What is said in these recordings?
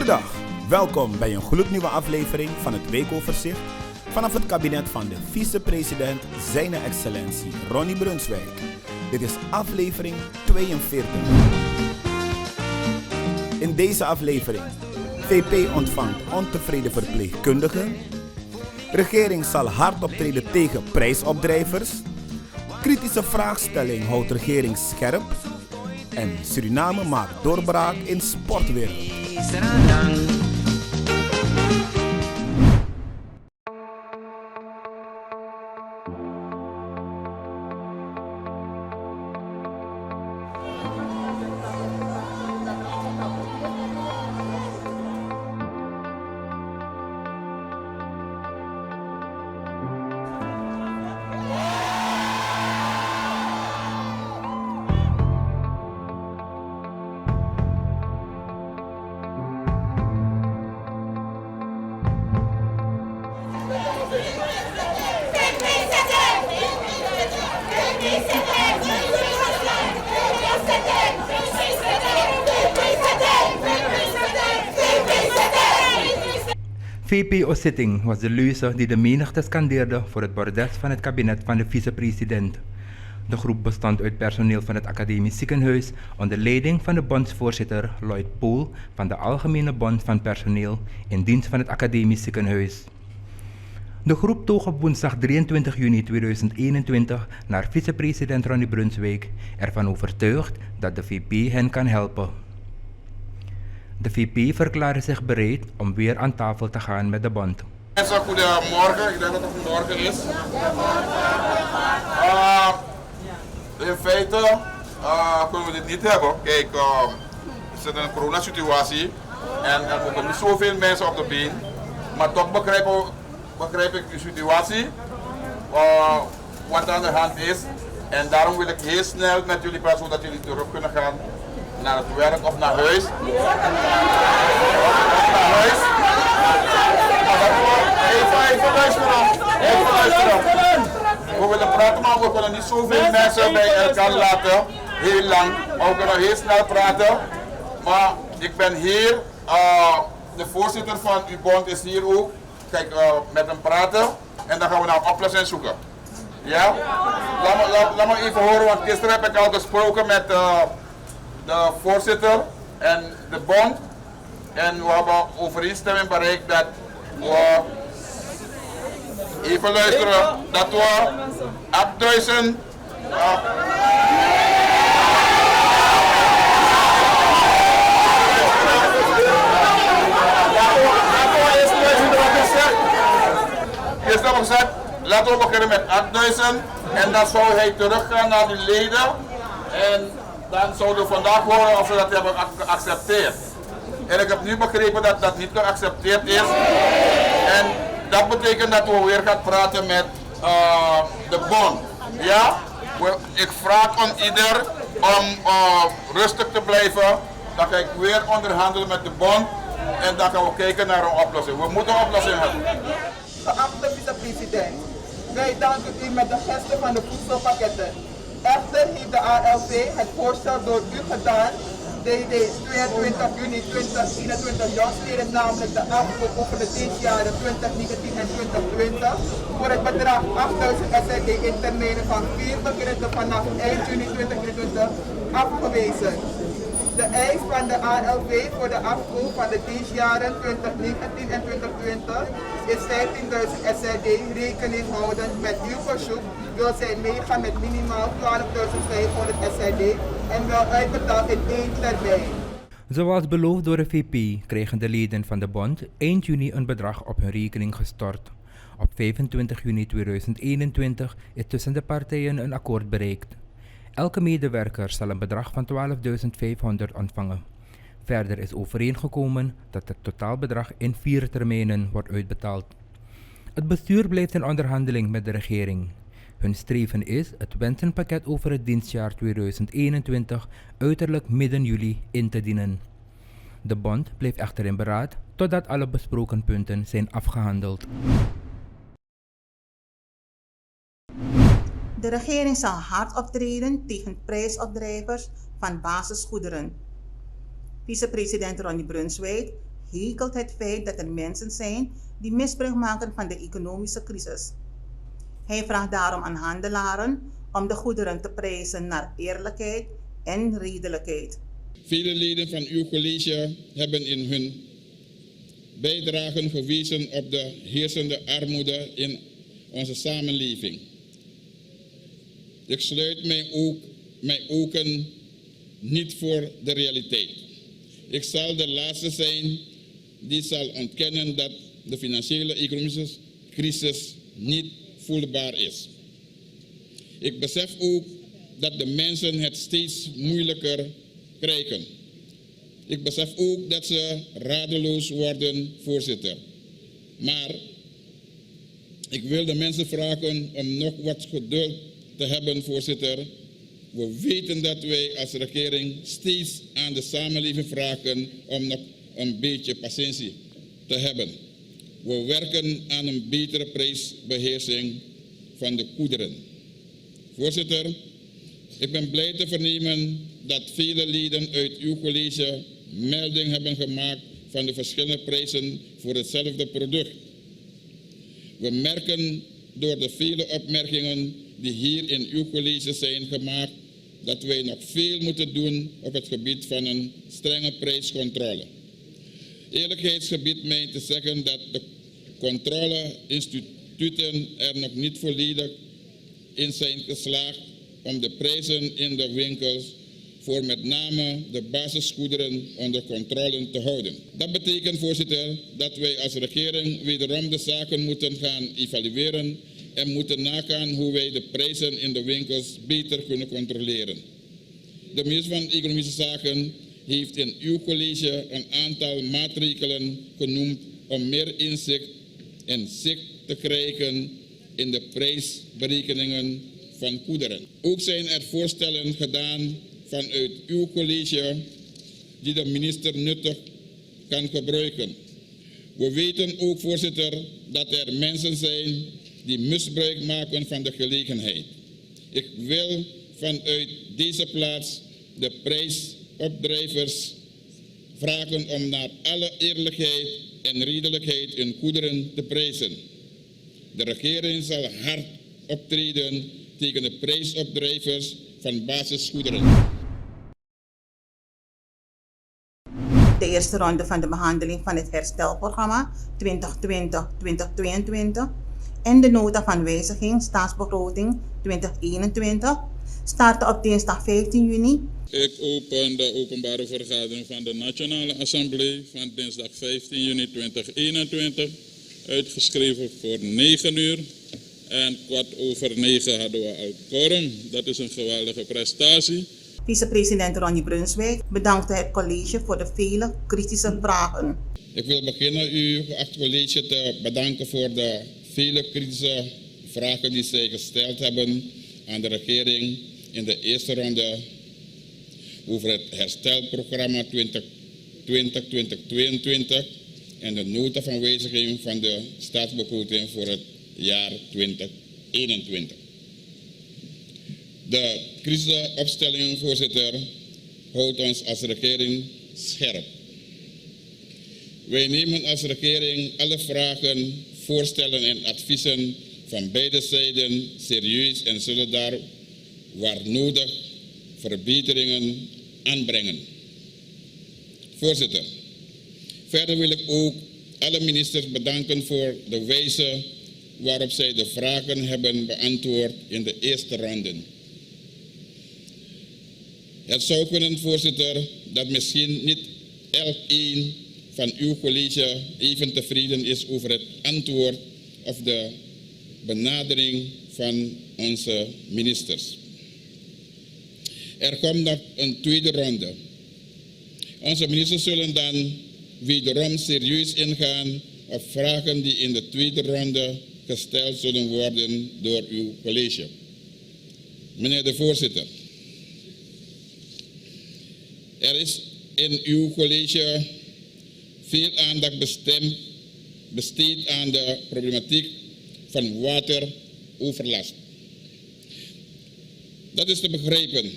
Goedendag, welkom bij een gloednieuwe aflevering van het Weekoverzicht vanaf het kabinet van de vice-president Zijne Excellentie Ronnie Brunswijk. Dit is aflevering 42. In deze aflevering: VP ontvangt ontevreden verpleegkundigen. Regering zal hard optreden tegen prijsopdrijvers. Kritische vraagstelling houdt regering scherp. En Suriname maakt doorbraak in sportwereld. VPO-zitting was de leuze die de menigte scandeerde voor het bordes van het kabinet van de vicepresident. De groep bestond uit personeel van het academisch ziekenhuis onder leiding van de bondsvoorzitter Lloyd Pool van de Algemene Bond van Personeel in dienst van het academisch ziekenhuis. De groep toog op woensdag 23 juni 2021 naar vicepresident Ronnie Brunswijk, ervan overtuigd dat de VP hen kan helpen. De VP verklaarde zich bereid om weer aan tafel te gaan met de bond. Mensen, goedemorgen. Ik denk dat het morgen is. In feite kunnen we dit niet hebben. Kijk, we zitten in een coronasituatie en er moeten niet zoveel mensen op de been. Maar toch begrijp ik de situatie, wat aan de hand is. En daarom wil ik heel snel met jullie praten, zodat jullie terug kunnen gaan naar het werk of naar huis. Even luisteren. We willen praten, maar we kunnen niet zoveel mensen bij elkaar laten, heel lang. Maar we kunnen heel snel praten. Maar ik ben hier, de voorzitter van uw bond is hier ook. Kijk, met hem praten en dan gaan we naar een oplossing zoeken. Ja? Laat me even horen, want gisteren heb ik al gesproken met de voorzitter en de bond. En we hebben overeenstemming bereikt dat we, even luisteren, dat we ab 1000 Gisteren hebben we gezegd, laten we beginnen met 8000 en dan zou hij teruggaan naar de leden en dan zouden we vandaag horen of ze dat hebben geaccepteerd. En ik heb nu begrepen dat dat niet geaccepteerd is. En dat betekent dat we weer gaan praten met de bond. Ja? Ik vraag aan ieder om rustig te blijven. Dan ga ik weer onderhandelen met de bond. En dan gaan we kijken naar een oplossing. We moeten een oplossing hebben. Geachte vicepresident, wij danken u met de gesten van de voedselpakketten. Echter heeft de ALV het voorstel door u gedaan, DD 22 juni 2021 jongsleden, namelijk de afkoop over de dienstjaren 2019 en 2020, voor het bedrag 8000 SRD in termijnen van 4 beginnende vanaf eind juni 2021 afgewezen. De eis van de ALV voor de afkoop van de dienstjaren 2019 en 2020 is 15.000 SRD, rekening houdend met uw verzoek wil zij meegaan met minimaal 12.500 SRD en wel uitbetaald in 1 termijn. Zoals beloofd door de VP kregen de leden van de bond eind juni een bedrag op hun rekening gestort. Op 25 juni 2021 is tussen de partijen een akkoord bereikt. Elke medewerker zal een bedrag van 12.500 ontvangen. Verder is overeengekomen dat het totaalbedrag in 4 termijnen wordt uitbetaald. Het bestuur blijft in onderhandeling met de regering. Hun streven is het wensenpakket over het dienstjaar 2021 uiterlijk midden juli in te dienen. De bond blijft echter in beraad totdat alle besproken punten zijn afgehandeld. De regering zal hard optreden tegen prijsopdrijvers van basisgoederen. Vicepresident Ronnie Brunswijk hekelt het feit dat er mensen zijn die misbruik maken van de economische crisis. Hij vraagt daarom aan handelaren om de goederen te prijzen naar eerlijkheid en redelijkheid. Vele leden van uw college hebben in hun bijdragen gewezen op de heersende armoede in onze samenleving. Ik sluit mij ook niet voor de realiteit. Ik zal de laatste zijn die zal ontkennen dat de financiële economische crisis niet voelbaar is. Ik besef ook dat de mensen het steeds moeilijker krijgen. Ik besef ook dat ze radeloos worden, voorzitter. Maar ik wil de mensen vragen om nog wat geduld te hebben, voorzitter. We weten dat wij als regering steeds aan de samenleving vragen om nog een beetje patiëntie te hebben. We werken aan een betere prijsbeheersing van de goederen. Voorzitter, ik ben blij te vernemen dat vele leden uit uw college melding hebben gemaakt van de verschillende prijzen voor hetzelfde product. We merken door de vele opmerkingen die hier in uw college zijn gemaakt, dat wij nog veel moeten doen op het gebied van een strenge prijscontrole. Eerlijkheid gebiedt mij te zeggen dat de controleinstituten er nog niet volledig in zijn geslaagd om de prijzen in de winkels voor met name de basisgoederen onder controle te houden. Dat betekent, voorzitter, dat wij als regering wederom de zaken moeten gaan evalueren en moeten nagaan hoe wij de prijzen in de winkels beter kunnen controleren. De minister van Economische Zaken heeft in uw college een aantal maatregelen genoemd om meer inzicht en zicht te krijgen in de prijsberekeningen van goederen. Ook zijn er voorstellen gedaan vanuit uw college die de minister nuttig kan gebruiken. We weten ook, voorzitter, dat er mensen zijn die misbruik maken van de gelegenheid. Ik wil vanuit deze plaats de prijsopdrijvers vragen om naar alle eerlijkheid en redelijkheid in goederen te prijzen. De regering zal hard optreden tegen de prijsopdrijvers van basisgoederen. De eerste ronde van de behandeling van het herstelprogramma 2020-2022 en de nota van wijziging staatsbegroting 2021 startte op dinsdag 15 juni. Ik open de openbare vergadering van de Nationale Assemblée van dinsdag 15 juni 2021, uitgeschreven voor 9 uur. En 8:15 hadden we al quorum. Dat is een geweldige prestatie. Vicepresident Ronnie Brunswijk bedankte het college voor de vele kritische vragen. Ik wil beginnen uw geacht college te bedanken voor de vele kritische vragen die zij gesteld hebben aan de regering in de eerste ronde over het herstelprogramma 2020-2022 en de nota van wijziging van de staatsbegroting voor het jaar 2021. De crisisopstelling, voorzitter, houdt ons als regering scherp. Wij nemen als regering alle vragen, voorstellen en adviezen van beide zijden serieus en zullen daar waar nodig verbeteringen aanbrengen. Voorzitter, verder wil ik ook alle ministers bedanken voor de wijze waarop zij de vragen hebben beantwoord in de eerste ronde. Het zou kunnen, voorzitter, dat misschien niet elkeen van uw college even tevreden is over het antwoord of de benadering van onze ministers. Er komt nog een tweede ronde. Onze ministers zullen dan wederom serieus ingaan op vragen die in de tweede ronde gesteld zullen worden door uw college. Meneer de voorzitter, er is in uw college veel aandacht besteed aan de problematiek van wateroverlast. Dat is te begrijpen.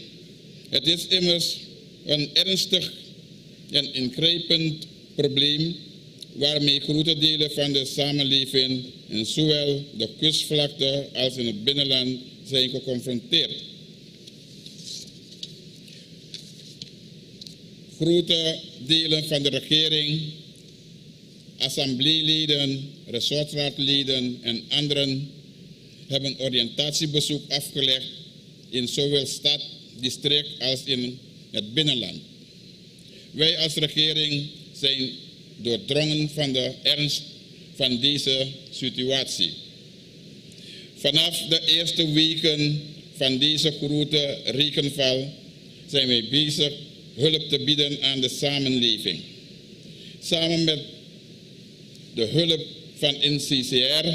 Het is immers een ernstig en ingrijpend probleem waarmee grote delen van de samenleving in zowel de kustvlakte als in het binnenland zijn geconfronteerd. Grote delen van de regering, assembleeleden, resortraadleden en anderen hebben oriëntatiebezoek afgelegd in zowel stad, district als in het binnenland. Wij als regering zijn doordrongen van de ernst van deze situatie. Vanaf de eerste weken van deze grote regenval zijn wij bezig hulp te bieden aan de samenleving. Samen met de hulp van NCCR,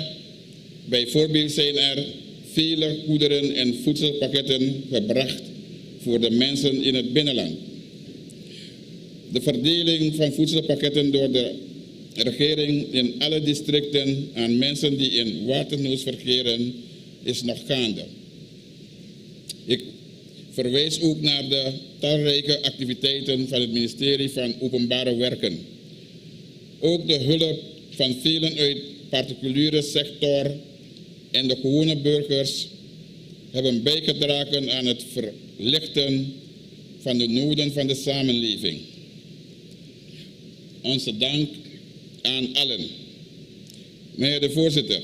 bijvoorbeeld zijn er vele goederen en voedselpakketten gebracht voor de mensen in het binnenland. De verdeling van voedselpakketten door de regering in alle districten aan mensen die in waternood verkeren is nog gaande. Ik verwijs ook naar de talrijke activiteiten van het ministerie van Openbare Werken. Ook de hulp van velen uit de particuliere sector en de gewone burgers hebben bijgedragen aan het verlichten van de noden van de samenleving. Onze dank aan allen. Meneer de voorzitter,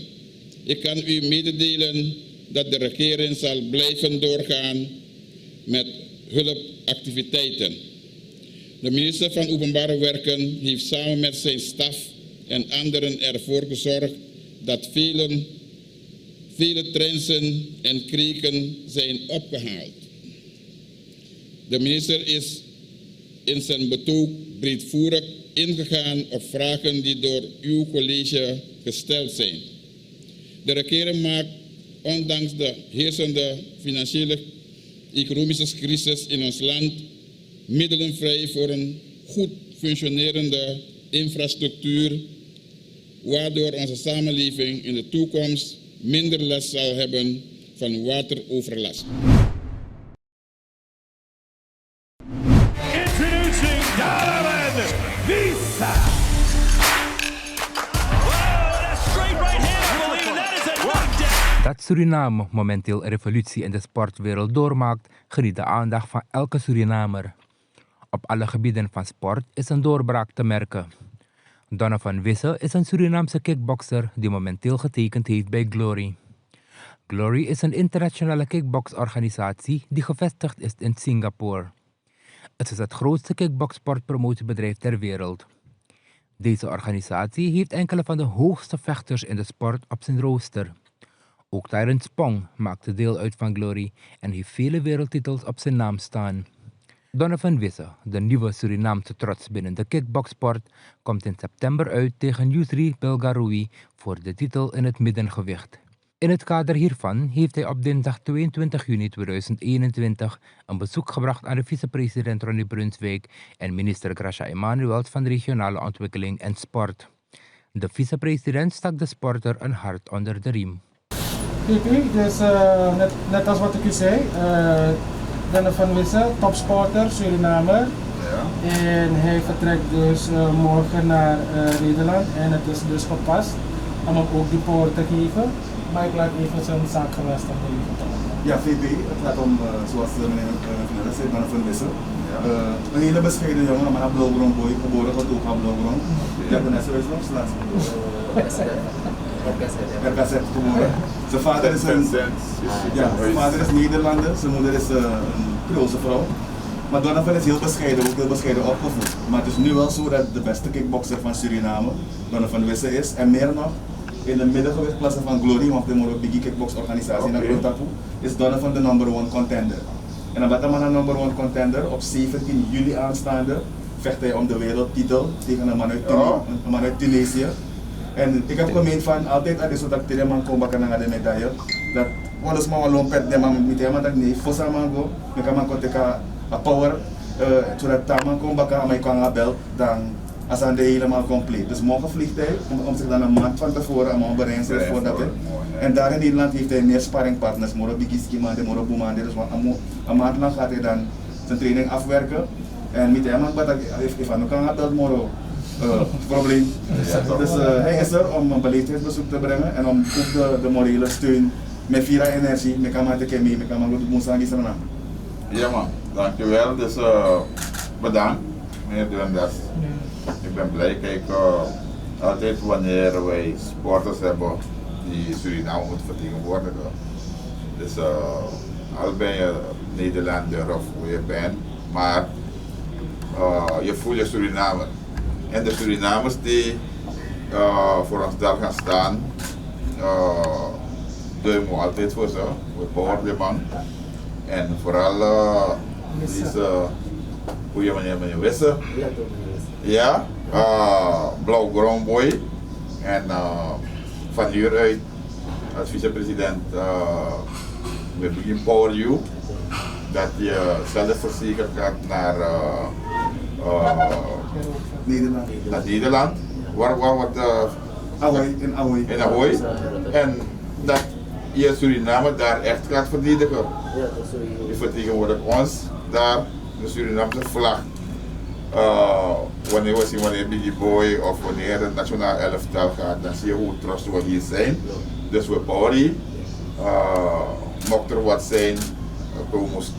ik kan u mededelen dat de regering zal blijven doorgaan met hulpactiviteiten. De minister van Openbare Werken heeft samen met zijn staf en anderen ervoor gezorgd dat vele trensen en kreken zijn opgehaald. De minister is in zijn betoog breedvoerig ingegaan op vragen die door uw college gesteld zijn. De regering maakt, ondanks de heersende financiële economische crisis in ons land, middelen vrij voor een goed functionerende infrastructuur, waardoor onze samenleving in de toekomst minder last zal hebben van wateroverlast. Introducing Donovan Visa. Dat Suriname momenteel een revolutie in de sportwereld doormaakt, geniet de aandacht van elke Surinamer. Op alle gebieden van sport is een doorbraak te merken. Donovan Visa is een Surinaamse kickbokser die momenteel getekend heeft bij Glory. Glory is een internationale kickboksorganisatie die gevestigd is in Singapore. Het is het grootste kickboksportpromotiebedrijf ter wereld. Deze organisatie heeft enkele van de hoogste vechters in de sport op zijn rooster. Ook Tyrone Spong maakte deel uit van Glory en heeft vele wereldtitels op zijn naam staan. Donovan Visa, de nieuwe Surinaamse trots binnen de kickboksport, komt in september uit tegen Yusri Belgaroui voor de titel in het middengewicht. In het kader hiervan heeft hij op dinsdag 22 juni 2021 een bezoek gebracht aan de vicepresident Ronnie Brunswijk en minister Gracia Emanuelt van Regionale Ontwikkeling en Sport. De vicepresident stak de sporter een hart onder de riem. Dus net als wat ik u zei, Donovan Visa, topsporter, Surinamer. Ja. En hij vertrekt dus morgen naar Nederland en het is dus gepast om hem ook die power te geven. Maar ik laat even zijn zaakgewijs even. Ja, VP, het gaat om, zoals meneer Vanessa zei, Donovan Visa. Een hele bescheiden jongen, maar een blauwbron boy, geboren ook aan blauwbron. Ja, Vanessa is nog slaats. RKZ geboren. Zijn vader is zijn vader is Nederlander, zijn moeder is een Creoolse vrouw. Maar Donovan is heel bescheiden opgevoed. Maar het is nu wel zo dat de beste kickbokser van Suriname, Donovan Visa is. En meer nog, in de middengewichtklasse van Glory, want de Moro Biggie Kickbox organisatie naar Grotapu, is Donovan de number 1 contender. En omdat hij een number 1 contender op 17 juli aanstaande vecht hij om de wereldtitel tegen een man uit Tunesië. En ik heb gemeend van altijd dat is wat ik tegen man kom bakken naar de medaille. Dat alles maar een lompet de man met hem dat nee fosa mango, ik kan man konteka a power zodat man kom bakken aan mij kan bel dan als aan de helemaal compleet. Dus morgen vliegt hij om zich dan een maand van tevoren aan bereid te voordat hij. En daar in Nederland heeft hij meer sparringpartners, Moro Bigiski man, Moro Boemande. Dus een maand lang gaat hij dan zijn training afwerken. En met hem wat ik van kan bel Moro. probleem. Dus hij is er om een beleefdheidsbezoek te brengen en om ook de morele steun met Vira Energie, met Kamate mee, met Kamate Moesang is er nou. Ja man, dankjewel. Dus bedankt meneer Dundas. Ik ben blij. Kijk, altijd wanneer wij sporters hebben die Suriname moeten vertegenwoordigen. Dus al ben je Nederlander of hoe je bent, maar je voelt je Surinamer. En de Surinamers die voor ons daar gaan staan, duimen we altijd voor ze. We bouwen de man. En vooral deze goede meneer Wisse. Ja, blauw-groen boy. En van hieruit als vicepresident we empower you dat je zelfverzekerd gaat naar Nederland. Waar wordt in Ahoy. En dat je Suriname daar echt gaat verdedigen. Je vertegenwoordigt ons daar, de Surinaamse vlag. Wanneer Biggie Boy of wanneer het nationaal elftal gaat, dan zie je hoe trots we hier zijn. Dus we bouwen mocht er wat zijn,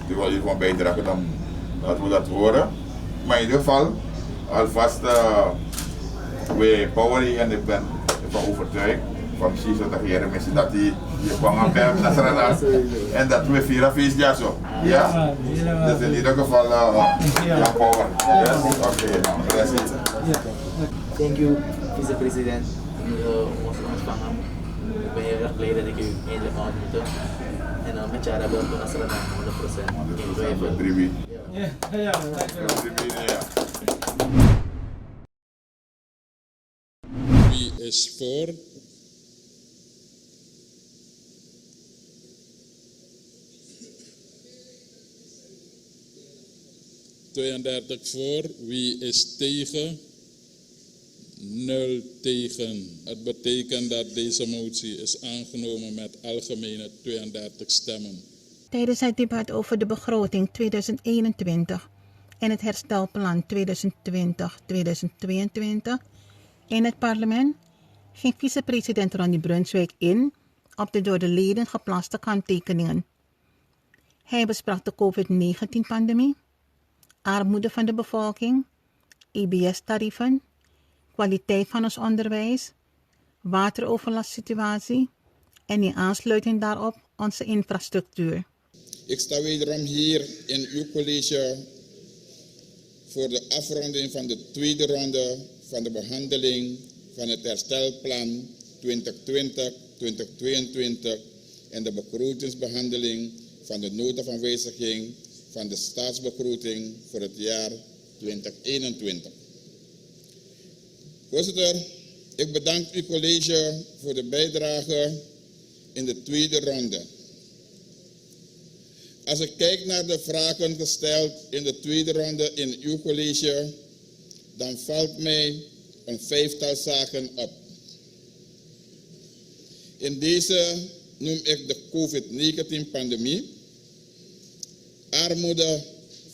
die wil hiervan bijdragen, dan laten we dat horen. Maar in ieder geval, alvast we bouwen en ik ben ervan overtuigd van precies dat de heren mensen dat die van gaan bij en dat we vieren feestjes zo. Ja? Dus in ieder geval, ja, power. Oké, that's it. Thank you, vicepresident, om ons te ontvangen. Ik ben heel erg blij dat ik u eindelijk kan ontmoeten. En met jou hebben we naar Suriname 100%. Wie is voor? Voor, wie is tegen? 0 tegen. Het betekent dat deze motie is aangenomen met algemene 32 stemmen. Tijdens het debat over de begroting 2021 en het herstelplan 2020-2022 in het parlement ging vicepresident Ronnie Brunswijk in op de door de leden geplaatste kanttekeningen. Hij besprak de COVID-19-pandemie, armoede van de bevolking, IBS-tarieven, kwaliteit van ons onderwijs, wateroverlastsituatie en in aansluiting daarop onze infrastructuur. Ik sta wederom hier in uw college voor de afronding van de tweede ronde van de behandeling van het herstelplan 2020-2022 en de begrotingsbehandeling van de nota van wijziging van de staatsbegroting voor het jaar 2021. Voorzitter, ik bedank uw college voor de bijdrage in de tweede ronde. Als ik kijk naar de vragen gesteld in de tweede ronde in uw college, dan valt mij een 5-tal zaken op. In deze noem ik de COVID-19-pandemie, armoede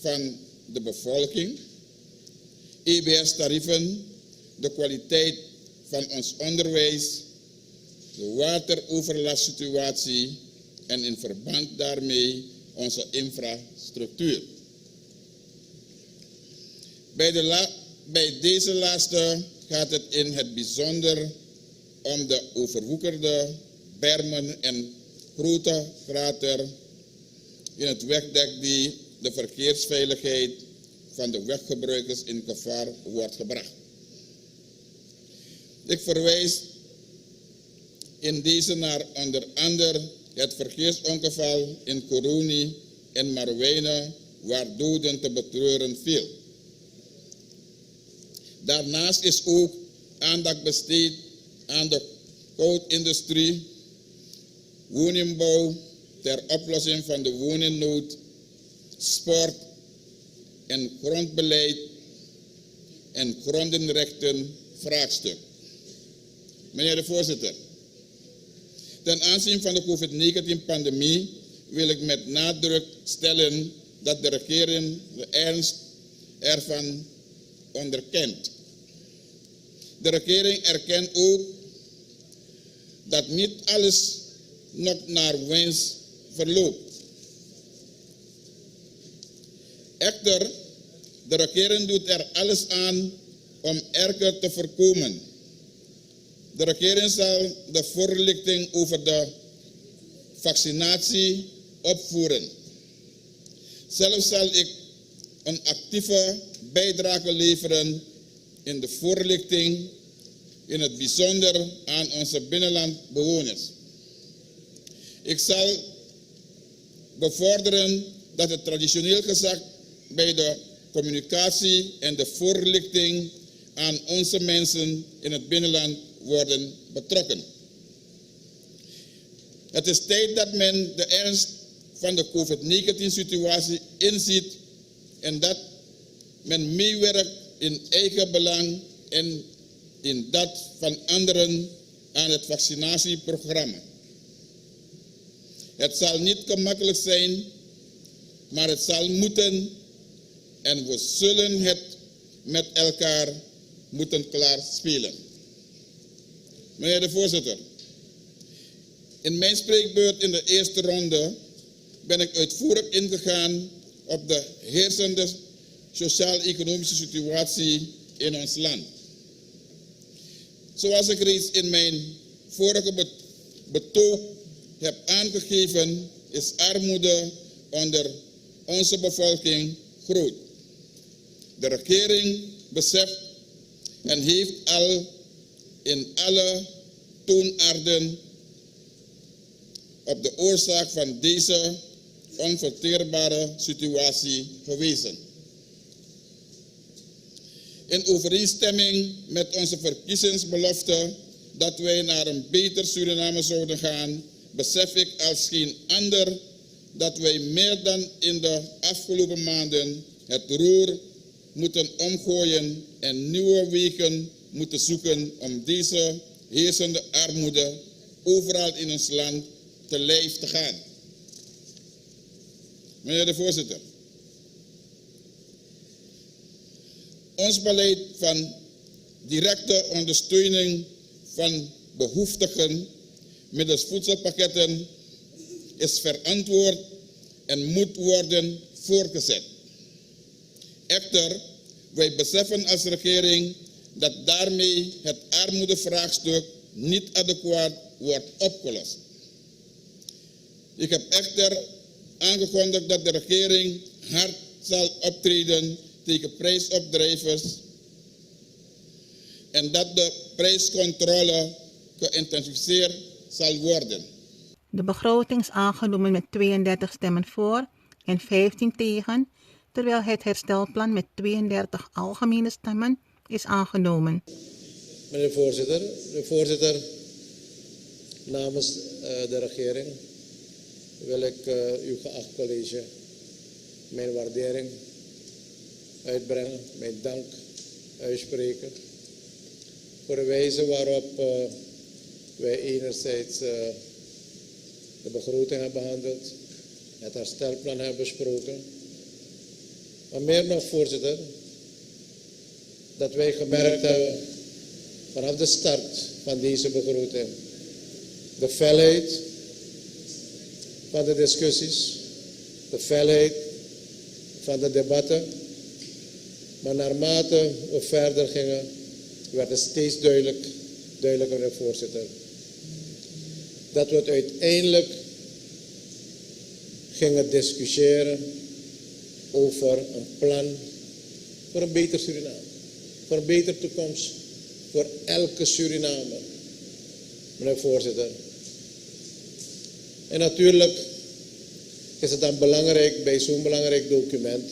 van de bevolking, IBS-tarieven, de kwaliteit van ons onderwijs, de wateroverlastsituatie en in verband daarmee onze infrastructuur. Bij deze laatste gaat het in het bijzonder om de overwoekerde bermen en grote krater in het wegdek die de verkeersveiligheid van de weggebruikers in gevaar wordt gebracht. Ik verwijs in deze naar onder andere het verkeersongeval in Coroni en Marwijne, waar doden te betreuren viel. Daarnaast is ook aandacht besteed aan de koudindustrie, woningbouw ter oplossing van de woningnood, sport en grondbeleid en grondenrechten vraagstuk. Meneer de voorzitter, ten aanzien van de COVID-19-pandemie wil ik met nadruk stellen dat de regering de ernst ervan onderkent. De regering erkent ook dat niet alles nog naar wens verloopt. Echter, de regering doet er alles aan om erger te voorkomen. De regering zal de voorlichting over de vaccinatie opvoeren. Zelf zal ik een actieve bijdrage leveren in de voorlichting, in het bijzonder aan onze binnenlandbewoners. Ik zal bevorderen dat het traditioneel gezag bij de communicatie en de voorlichting aan onze mensen in het binnenland worden betrokken. Het is tijd dat men de ernst van de COVID-19-situatie inziet en dat men meewerkt in eigen belang en in dat van anderen aan het vaccinatieprogramma. Het zal niet gemakkelijk zijn, maar het zal moeten en we zullen het met elkaar moeten klaarspelen. Meneer de voorzitter, in mijn spreekbeurt in de eerste ronde ben ik uitvoerig ingegaan op de heersende sociaal-economische situatie in ons land. Zoals ik reeds in mijn vorige betoog heb aangegeven, is armoede onder onze bevolking groot. De regering beseft en heeft al in alle toonaarden op de oorzaak van deze onverteerbare situatie gewezen. In overeenstemming met onze verkiezingsbelofte dat wij naar een beter Suriname zouden gaan, besef ik als geen ander dat wij meer dan in de afgelopen maanden het roer moeten omgooien en nieuwe wegen moeten zoeken om deze heersende armoede overal in ons land te lijf te gaan. Meneer de voorzitter, ons beleid van directe ondersteuning van behoeftigen middels voedselpakketten is verantwoord en moet worden voortgezet. Echter, wij beseffen als regering dat daarmee het armoedevraagstuk niet adequaat wordt opgelost. Ik heb echter aangekondigd dat de regering hard zal optreden tegen prijsopdrijvers en dat de prijscontrole geïntensiveerd zal worden. De begroting is aangenomen met 32 stemmen voor en 15 tegen, terwijl het herstelplan met 32 algemene stemmen is aangenomen. Meneer de voorzitter, namens de regering wil ik uw geacht college mijn waardering uitbrengen, mijn dank uitspreken voor de wijze waarop wij enerzijds de begroting hebben behandeld, het herstelplan hebben besproken, maar meer nog, voorzitter, dat wij gemerkt hebben vanaf de start van deze begroting de felheid van de discussies, de felheid van de debatten, maar naarmate we verder gingen, werd het steeds duidelijker, meneer voorzitter, dat we het uiteindelijk gingen discussiëren over een plan voor een beter Suriname, voor een betere toekomst voor elke Surinamer, meneer voorzitter. En natuurlijk is het dan belangrijk bij zo'n belangrijk document,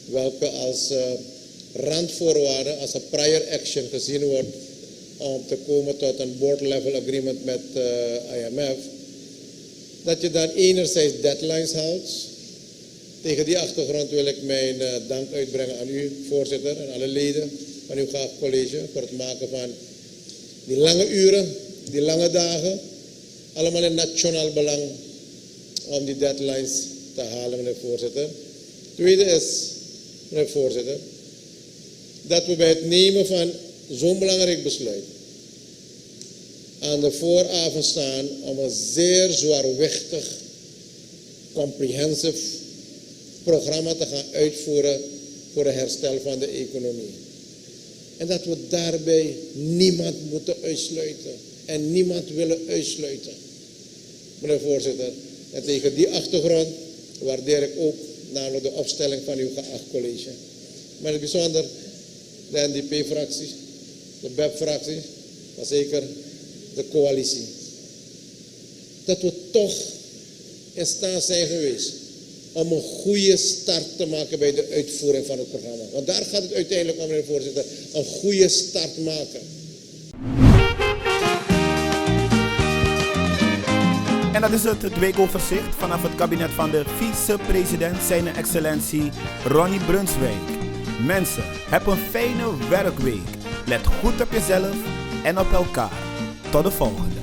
welke als randvoorwaarde, als een prior action gezien wordt om te komen tot een board level agreement met IMF, dat je dan enerzijds deadlines houdt. Tegen die achtergrond wil ik mijn dank uitbrengen aan u, voorzitter, en alle leden van uw geacht college voor het maken van die lange uren, die lange dagen, allemaal in nationaal belang om die deadlines te halen, meneer voorzitter. Tweede is, meneer voorzitter, dat we bij het nemen van zo'n belangrijk besluit aan de vooravond staan om een zeer zwaarwichtig, comprehensive programma te gaan uitvoeren voor het herstel van de economie. En dat we daarbij niemand moeten uitsluiten en niemand willen uitsluiten. Meneer voorzitter, en tegen die achtergrond waardeer ik ook namelijk de opstelling van uw geacht college. Maar in het bijzonder de NDP-fractie, de BEP-fractie, maar zeker de coalitie. Dat we toch in staat zijn geweest om een goede start te maken bij de uitvoering van het programma. Want daar gaat het uiteindelijk om, meneer voorzitter, een goede start maken. En dat is het weekoverzicht vanaf het kabinet van de vice-president, zijn excellentie Ronnie Brunswijk. Mensen, heb een fijne werkweek. Let goed op jezelf en op elkaar. Tot de volgende.